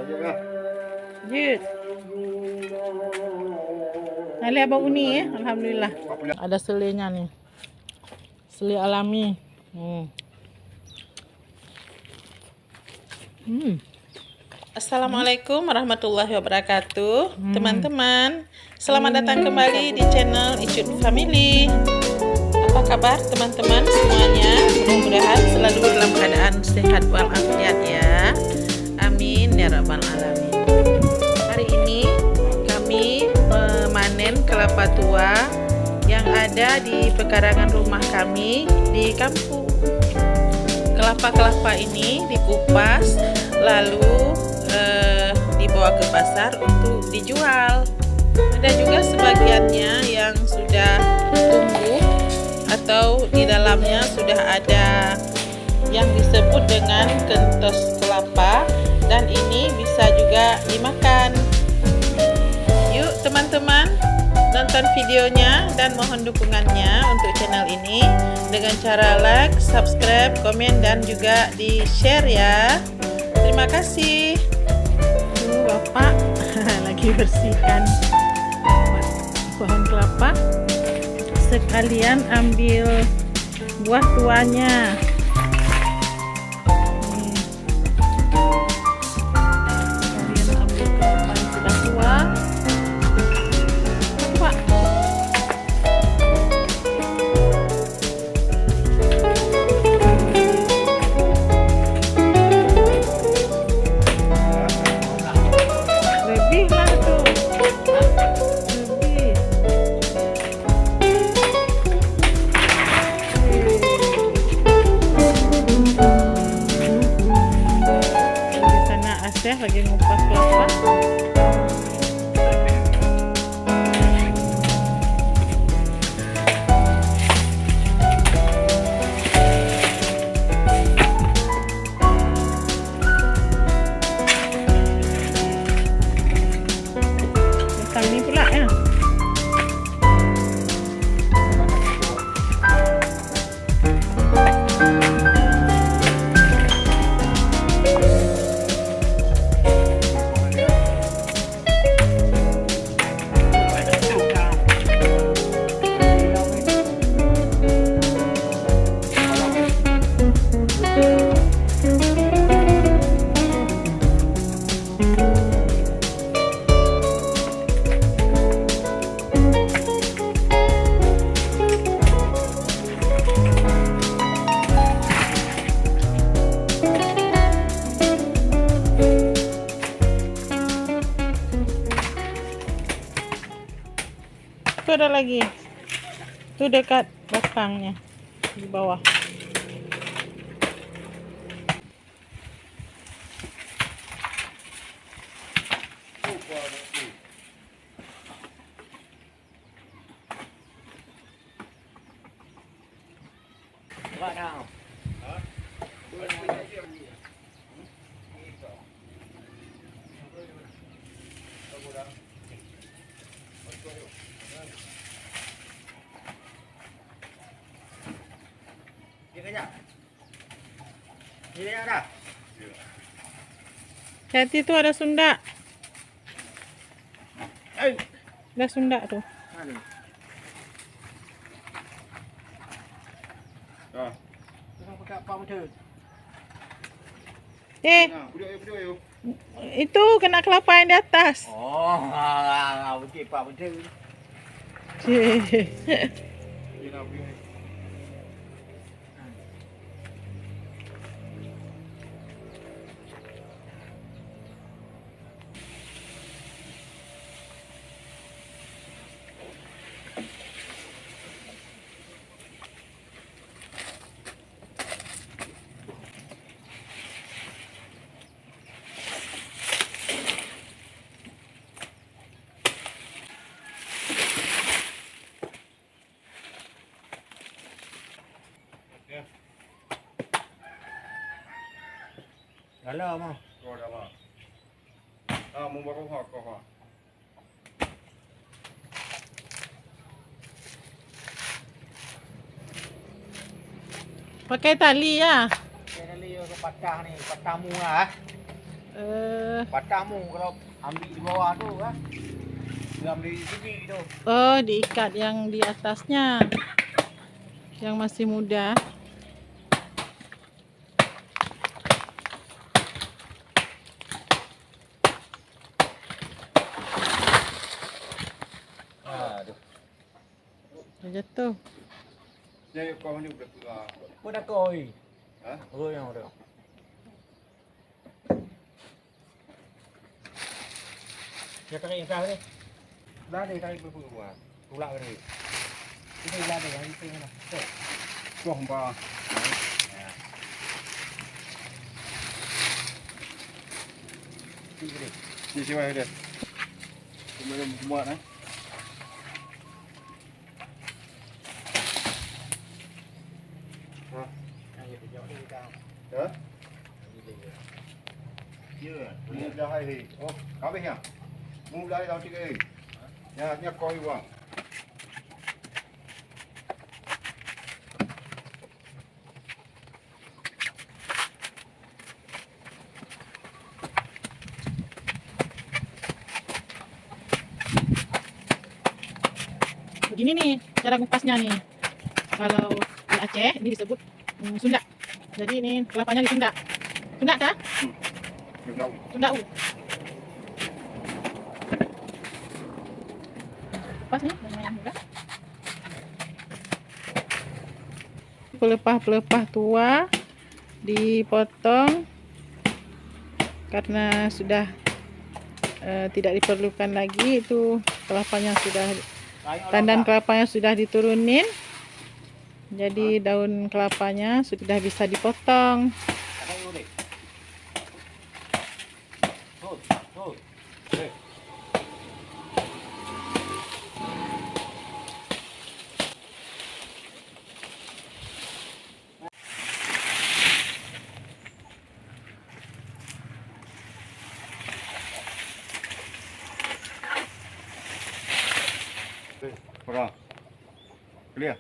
Jut. Nah, lihat bau ni alhamdulillah. Ada selenya nih. Seli alami. Assalamualaikum warahmatullahi wabarakatuh. Teman-teman, selamat datang kembali di channel Icut Family. Apa kabar teman-teman semuanya? Mudah-mudahan selalu dalam keadaan sehat walafiat ya. Amin ya rabbal alamin. Hari ini kami memanen kelapa tua yang ada di pekarangan rumah kami di kampung. Kelapa-kelapa ini dikupas lalu dibawa ke pasar untuk dijual. Ada juga sebagiannya yang sudah tumbuh atau di dalamnya sudah ada yang disebut dengan kentos kelapa, dan ini bisa juga dimakan. Yuk teman-teman, nonton videonya dan mohon dukungannya untuk channel ini dengan cara like, subscribe, komen, dan juga di-share ya. Terima kasih. Bapak lagi bersihkan pohon kelapa, sekalian ambil buah tuanya. Sekalian ambil kelapa yang sudah tua. Coba. Lebih lah tuh. Lebih. Di sana Asyah lagi ngupas kelapa. Datang ni pula ya. Itu ada lagi. Itu dekat batangnya di bawah. Hati tuh ada Sunda. Ada Sunda tuh. Itu kena kelapa yang di atas. Betul Pak, betul. Galau mah. Kau dah mah. Mau bawa kau. Pakai tali ya. Tali patah ni, patah muah. Patahmu kalau ambil di bawah tu kan. Dia ambil di sini tu. Oh, diikat yang di atasnya. Yang masih muda. Aduh. Dah jatuh. Jadi kau ni udah tua. Kau dah koi. Hah? Oh yang ada. Dia tarik yang kau ni. Dah dia tarik berbuat. Tulak ni. Ini dah dia yang itu mana. Kau hamba. Ni siapa dia? Kemudian muat eh. Hả? Chưa, mua ra hay thì, ô, có biết nhá, mua đây đâu chứ cái, nha, nha coi qua. Begini nih cara ngupasnya nih. Kalau di Aceh ini disebut Sunda. Jadi ini kelapanya di Sunda. Sunda kah? Được đâu? Sunda. Kupas nih lumayan mudah. Pelepah-pelepah tua dipotong karena sudah tidak diperlukan lagi, itu kelapanya sudah, tandan kelapanya sudah diturunin, jadi daun kelapanya sudah bisa dipotong. Rồi. Clear.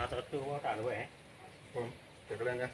Tertu tak luwe. Cek lên nha.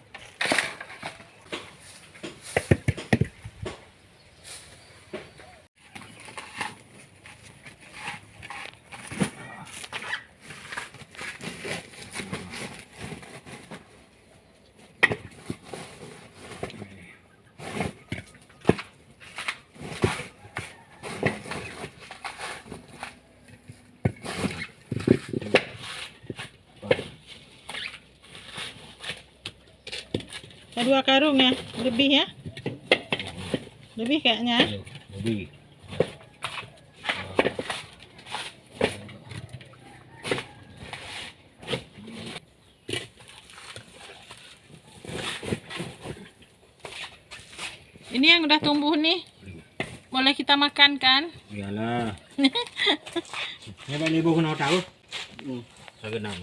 Dua karung ya, lebih ya, lebih kayaknya. Lebih. Ini yang udah tumbuh nih, boleh kita makan kan? Iyalah. Ini Pak Ibu kena tahu? Saya kenal.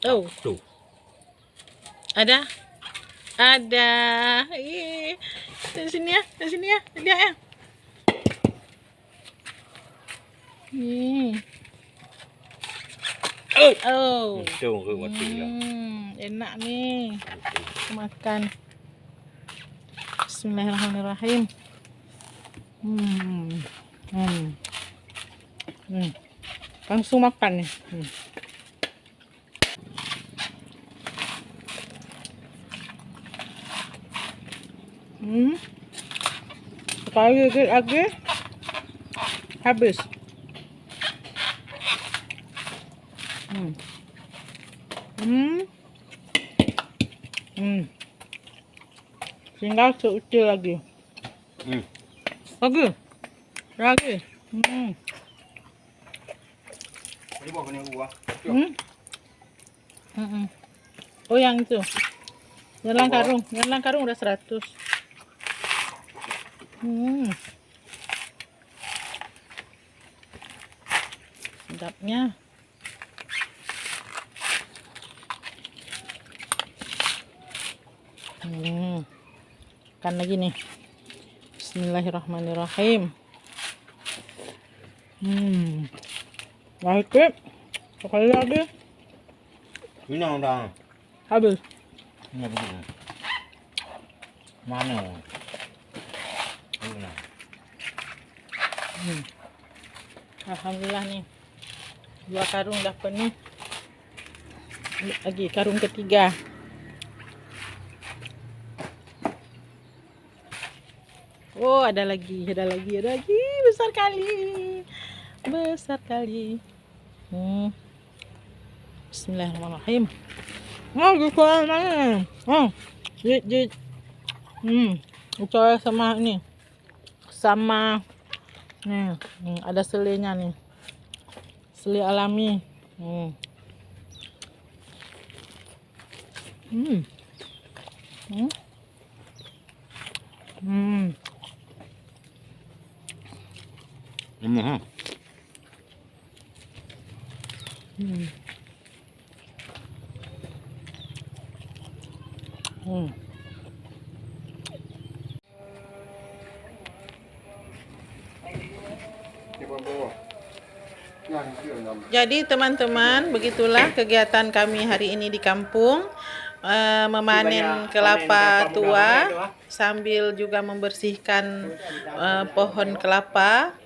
Oh, Tuh. ada, ih, dari sini ya, lihat ya. Nih. Oh, enak nih, makan. Bismillahirrahmanirrahim. Langsung makan nih. Sekali lagi habis. Tinggal seutil lagi. Lagi. Ini bawa kena gua. Oh, yang itu. Yang langkarung udah 100. Sedapnya. Makan lagi nih. Bismillahirrahmanirrahim. Baik, sekali lagi. Ini udah. Habis. Ini begini. Mana? Ini. Alhamdulillah nih. 2 karung udah penuh. Lagi karung ketiga. Oh, ada lagi. Besar kali. Bismillahirrahmanirrahim. Gitu namanya. Jit. Coba sama ini. Sama nih, ada selenya nih. Seli alami. Jadi teman-teman, begitulah kegiatan kami hari ini di kampung, memanen kelapa tua sambil juga membersihkan pohon kelapa.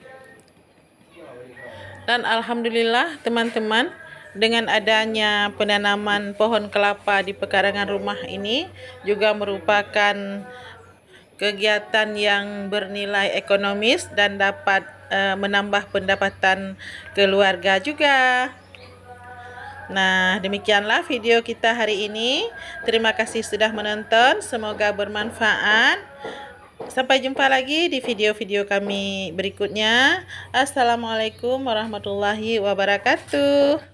Dan alhamdulillah teman-teman, dengan adanya penanaman pohon kelapa di pekarangan rumah ini juga merupakan kegiatan yang bernilai ekonomis dan dapat menambah pendapatan keluarga juga. Nah, demikianlah video kita hari ini. Terima kasih sudah menonton, semoga bermanfaat. Sampai jumpa lagi di video-video kami berikutnya. Assalamualaikum warahmatullahi wabarakatuh.